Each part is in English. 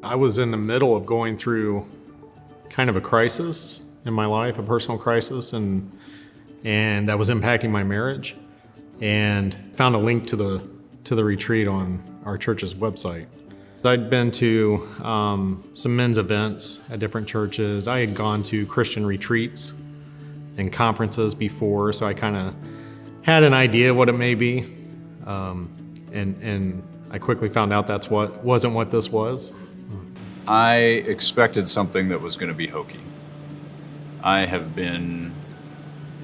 I was in the middle of going through kind of a crisis in my life, a personal crisis, and that was impacting my marriage. And found a link to the retreat on our church's website. I'd been to some men's events at different churches. I had gone to Christian retreats and conferences before, so I kind of had an idea what it may be. And I quickly found out that's wasn't what this was. I expected something that was going to be hokey. I have been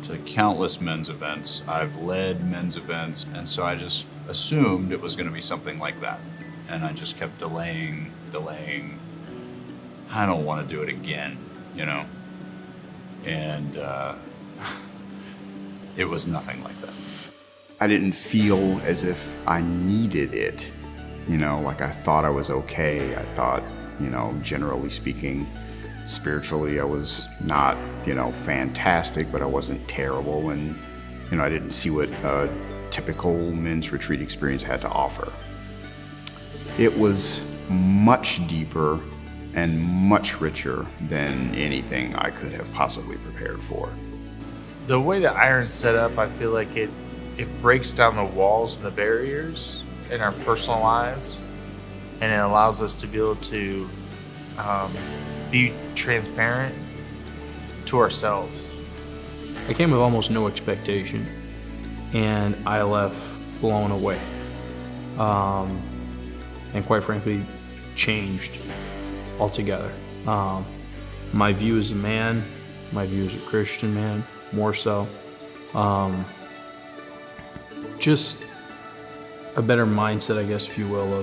to countless men's events. I've led men's events, and so I just assumed it was going to be something like that. And I just kept delaying. I don't want to do it again, you know? And it was nothing like that. I didn't feel as if I needed it, you know, like I thought I was okay. I thought, you know, generally speaking, spiritually, I was not, you know, fantastic, but I wasn't terrible. And, you know, I didn't see what a typical men's retreat experience had to offer. It was much deeper and much richer than anything I could have possibly prepared for. The way that Iron's set up, I feel like it breaks down the walls and the barriers in our personal lives, and it allows us to be able to be transparent to ourselves. I came with almost no expectation, and I left blown away. And quite frankly, changed altogether. My view as a man, my view as a Christian man, more so. Just a better mindset, I guess, if you will,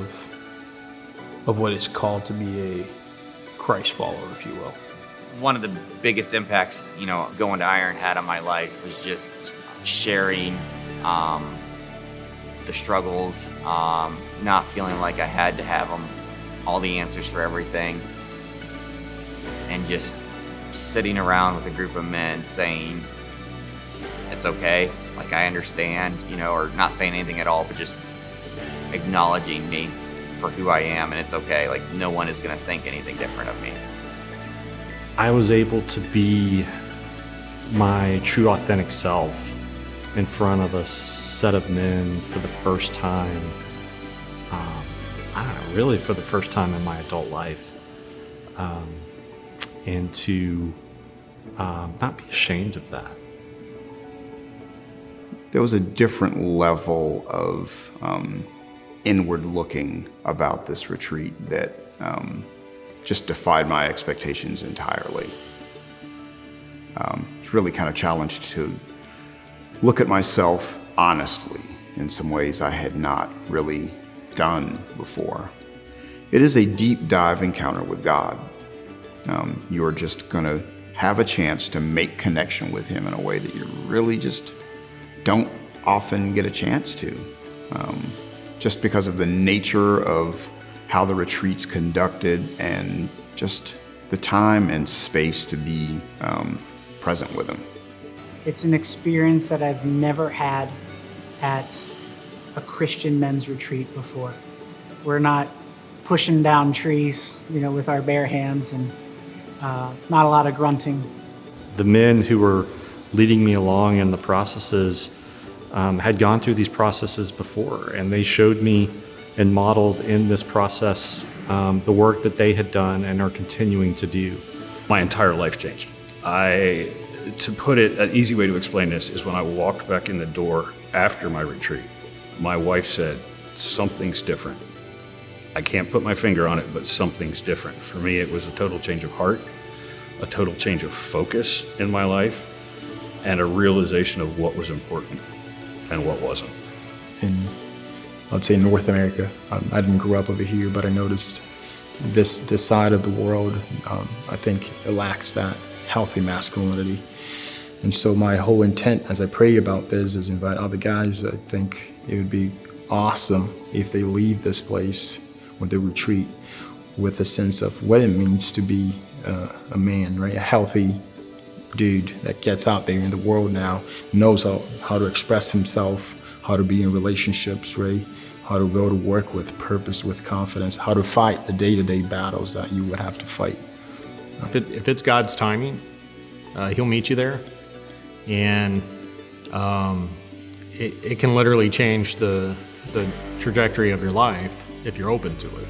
of what it's called to be a Christ follower, if you will. One of the biggest impacts, you know, going to Iron had on my life was just sharing the struggles, not feeling like I had to have all the answers for everything, and just sitting around with a group of men saying, it's okay, like I understand, you know, or not saying anything at all, but just acknowledging me for who I am, and it's okay, like no one is gonna think anything different of me. I was able to be my true authentic self in front of a set of men for the first time, I don't know, really for the first time in my adult life. And to not be ashamed of that. There was a different level of inward looking about this retreat that just defied my expectations entirely. It's really kind of challenged to look at myself honestly in some ways I had not really done before. It is a deep dive encounter with God. You're just gonna have a chance to make connection with Him in a way that you really just don't often get a chance to. Just because of the nature of how the retreat's conducted and just the time and space to be present with Him. It's an experience that I've never had at a Christian men's retreat before. We're not pushing down trees, you know, with our bare hands, and it's not a lot of grunting. The men who were leading me along in the processes had gone through these processes before, and they showed me and modeled in this process the work that they had done and are continuing to do. My entire life changed. To put it, an easy way to explain this is when I walked back in the door after my retreat, my wife said, something's different. I can't put my finger on it, but something's different. For me, it was a total change of heart, a total change of focus in my life, and a realization of what was important and what wasn't. In, I'd say, North America, I didn't grow up over here, but I noticed this side of the world, I think it lacks that healthy masculinity. And so my whole intent as I pray about this is invite other guys. I think it would be awesome if they leave this place or the retreat with a sense of what it means to be a man, right? A healthy dude that gets out there in the world now, knows how to express himself, how to be in relationships, right? how to go to work with purpose, with confidence, how to fight the day-to-day battles that you would have to fight. If it's God's timing, He'll meet you there, and it can literally change the trajectory of your life if you're open to it.